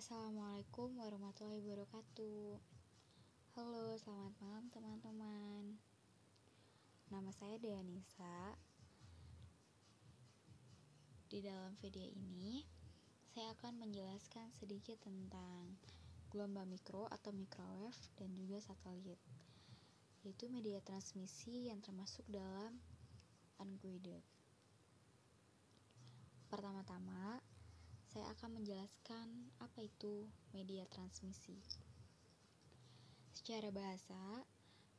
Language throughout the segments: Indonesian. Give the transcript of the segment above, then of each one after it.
Assalamualaikum warahmatullahi wabarakatuh. Halo, selamat malam teman-teman. Nama saya Deanisa. Di dalam video ini, saya akan menjelaskan sedikit tentang gelombang mikro atau microwave dan juga satelit, yaitu media transmisi yang termasuk dalam unguided. Pertama-tama, saya akan menjelaskan apa itu media transmisi. Secara bahasa,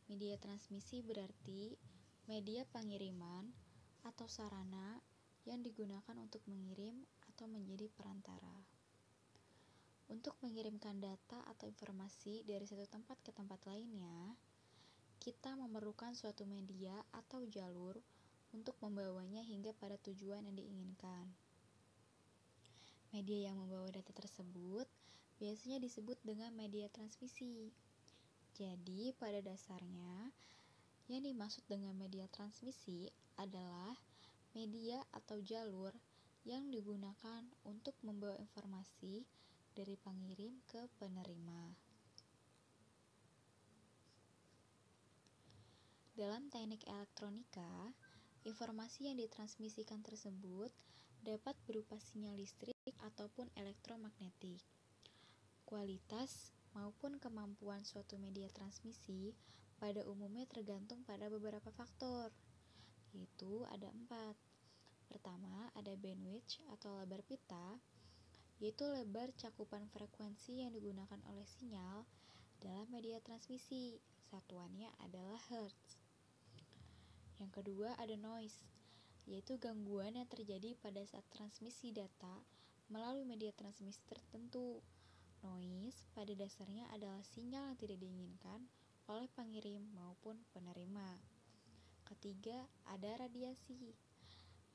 media transmisi berarti media pengiriman atau sarana yang digunakan untuk mengirim atau menjadi perantara. Untuk mengirimkan data atau informasi dari satu tempat ke tempat lainnya, kita memerlukan suatu media atau jalur untuk membawanya hingga pada tujuan yang diinginkan. Media yang membawa data tersebut biasanya disebut dengan media transmisi. Jadi, pada dasarnya, yang dimaksud dengan media transmisi adalah media atau jalur yang digunakan untuk membawa informasi dari pengirim ke penerima. Dalam teknik elektronika, informasi yang ditransmisikan tersebut dapat berupa sinyal listrik ataupun elektromagnetik. Kualitas maupun kemampuan suatu media transmisi pada umumnya tergantung pada beberapa faktor, yaitu ada 4. Pertama, ada bandwidth atau lebar pita, yaitu lebar cakupan frekuensi yang digunakan oleh sinyal dalam media transmisi. Satuannya adalah hertz. Yang kedua, ada noise, yaitu gangguan yang terjadi pada saat transmisi data melalui media transmisi tertentu. Noise pada dasarnya adalah sinyal yang tidak diinginkan oleh pengirim maupun penerima. Ketiga, ada radiasi,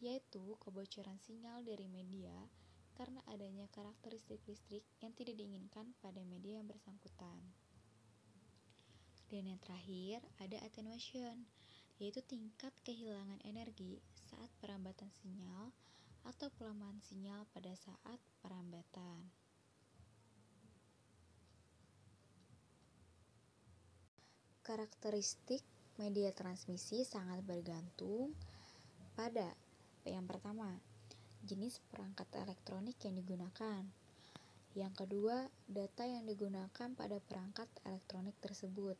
yaitu kebocoran sinyal dari media karena adanya karakteristik listrik yang tidak diinginkan pada media yang bersangkutan. Dan yang terakhir, ada attenuation, yaitu tingkat kehilangan energi saat perambatan sinyal atau pelemahan sinyal pada saat perambatan. Karakteristik media transmisi sangat bergantung pada yang pertama, jenis perangkat elektronik yang digunakan. Yang kedua, data yang digunakan pada perangkat elektronik tersebut.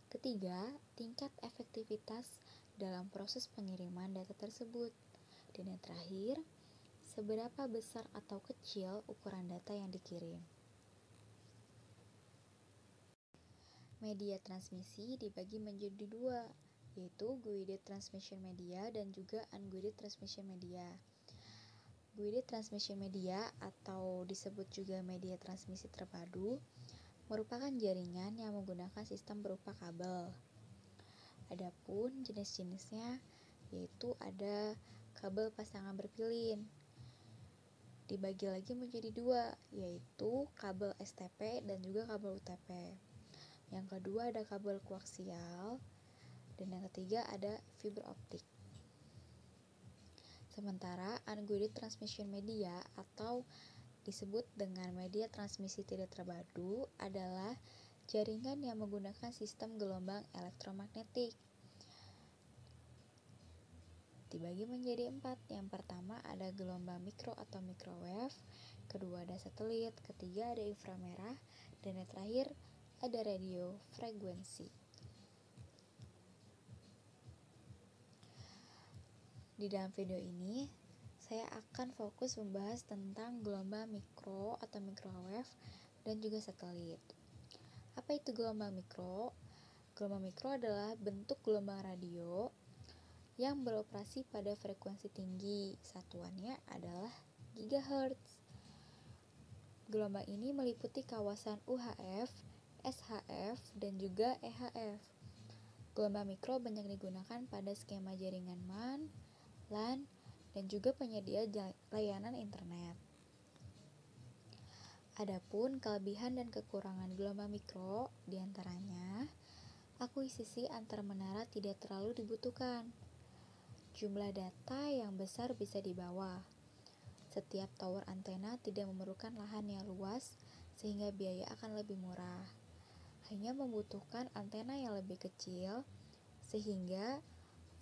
Ketiga, tingkat efektivitas dalam proses pengiriman data tersebut. Dan yang terakhir, seberapa besar atau kecil ukuran data yang dikirim. Media transmisi dibagi menjadi 2, yaitu guided transmission media dan juga unguided transmission media. Guided transmission media atau disebut juga media transmisi terpadu merupakan jaringan yang menggunakan sistem berupa kabel. Adapun jenis-jenisnya yaitu ada kabel pasangan berpilin. Dibagi lagi menjadi 2, yaitu kabel STP dan juga kabel UTP. Yang kedua ada kabel koaksial, dan yang ketiga ada fiber optik. Sementara unguided transmission media atau disebut dengan media transmisi tidak terpadu adalah jaringan yang menggunakan sistem gelombang elektromagnetik. Dibagi menjadi 4. Yang pertama ada gelombang mikro atau microwave, kedua ada satelit, ketiga ada inframerah, dan yang terakhir ada radio frekuensi. Di dalam video ini, saya akan fokus membahas tentang gelombang mikro atau microwave dan juga satelit. Apa itu gelombang mikro? Gelombang mikro adalah bentuk gelombang radio yang beroperasi pada frekuensi tinggi. Satuannya adalah gigahertz. Gelombang ini meliputi kawasan UHF, SHF, dan juga EHF. Gelombang mikro banyak digunakan pada skema jaringan MAN, LAN, dan juga penyedia layanan internet. Adapun kelebihan dan kekurangan gelombang mikro diantaranya, akuisisi antar menara tidak terlalu dibutuhkan. Jumlah data yang besar bisa dibawa. Setiap tower antena tidak memerlukan lahan yang luas, sehingga biaya akan lebih murah. Hanya membutuhkan antena yang lebih kecil, sehingga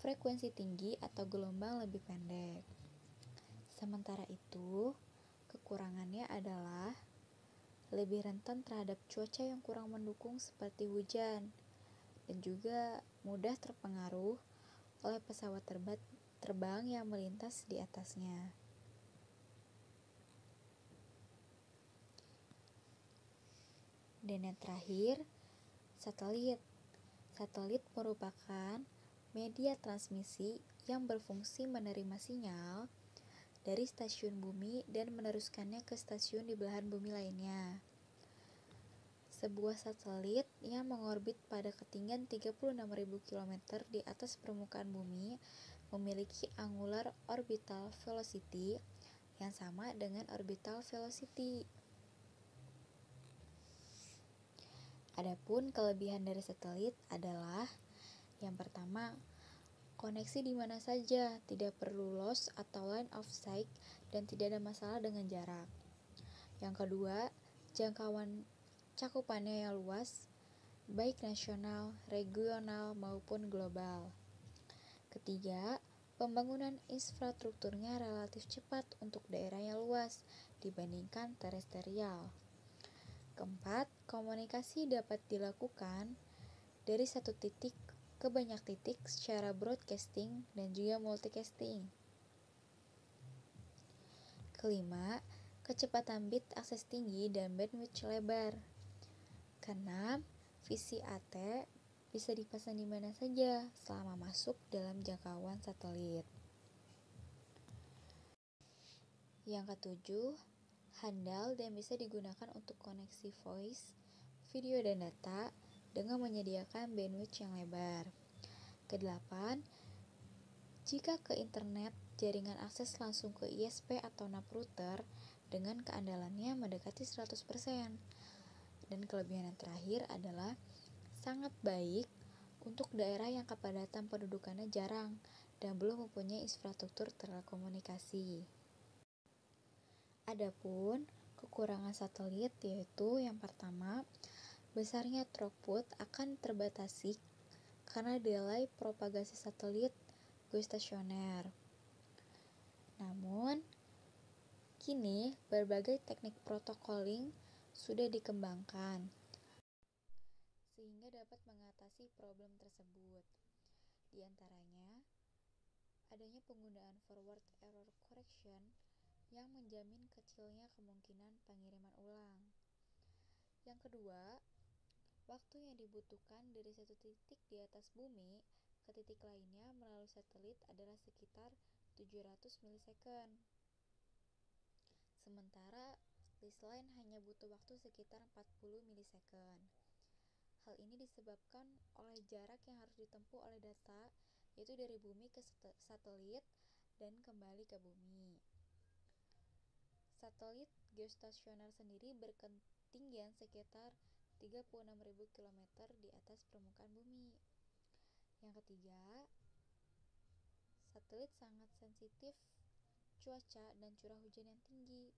frekuensi tinggi atau gelombang lebih pendek. Sementara itu, kekurangannya adalah lebih rentan terhadap cuaca yang kurang mendukung seperti hujan, dan juga mudah terpengaruh oleh pesawat terbang yang melintas di atasnya. Dan yang terakhir, satelit. Satelit merupakan media transmisi yang berfungsi menerima sinyal dari stasiun bumi dan meneruskannya ke stasiun di belahan bumi lainnya. Sebuah satelit yang mengorbit pada ketinggian 36.000 km di atas permukaan bumi memiliki angular orbital velocity yang sama dengan orbital velocity. Adapun kelebihan dari satelit adalah yang pertama, koneksi di mana saja, tidak perlu loss atau line of sight dan tidak ada masalah dengan jarak. Yang kedua, jangkauan cakupannya yang luas, baik nasional, regional maupun global. Ketiga, pembangunan infrastrukturnya relatif cepat untuk daerah yang luas dibandingkan terestrial. Keempat, komunikasi dapat dilakukan dari satu titik ke banyak titik secara broadcasting dan juga multicasting. Kelima, kecepatan bit akses tinggi dan bandwidth lebar. Keenam, VCAT bisa dipasang di mana saja selama masuk dalam jangkauan satelit. Yang ketujuh, handal dan bisa digunakan untuk koneksi voice, video dan data dengan menyediakan bandwidth yang lebar. Kedelapan, jika ke internet, jaringan akses langsung ke ISP atau NAP router dengan keandalannya mendekati 100%. Dan kelebihan yang terakhir adalah sangat baik untuk daerah yang kepadatan pendudukannya jarang dan belum mempunyai infrastruktur telekomunikasi. Adapun kekurangan satelit yaitu yang pertama, besarnya throughput akan terbatasi karena delay propagasi satelit geostasioner. Namun, kini berbagai teknik protocoling sudah dikembangkan sehingga dapat mengatasi problem tersebut. Di antaranya, adanya penggunaan forward error correction yang menjamin kecilnya kemungkinan pengiriman ulang. Yang kedua, waktu yang dibutuhkan dari satu titik di atas bumi ke titik lainnya melalui satelit adalah sekitar 700 milisecond. Sementara baseline hanya butuh waktu sekitar 40 milisecond. Hal ini disebabkan oleh jarak yang harus ditempuh oleh data, yaitu dari bumi ke satelit dan kembali ke bumi. Satelit geostasioner sendiri berketinggian sekitar 36.000 km di atas permukaan bumi. Yang ketiga, satelit sangat sensitif cuaca dan curah hujan yang tinggi.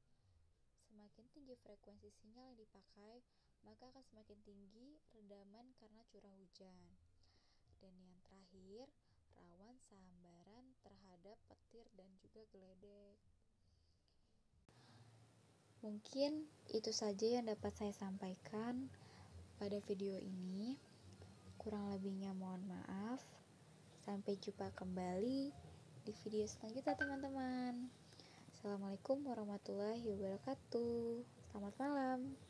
Semakin tinggi frekuensi sinyal yang dipakai, maka akan semakin tinggi redaman karena curah hujan. Dan yang terakhir, rawan sambaran terhadap petir dan juga geledek. Mungkin itu saja yang dapat saya sampaikan pada video ini. Kurang lebihnya mohon maaf. Sampai jumpa kembali di video selanjutnya teman-teman. Assalamualaikum warahmatullahi wabarakatuh. Selamat malam.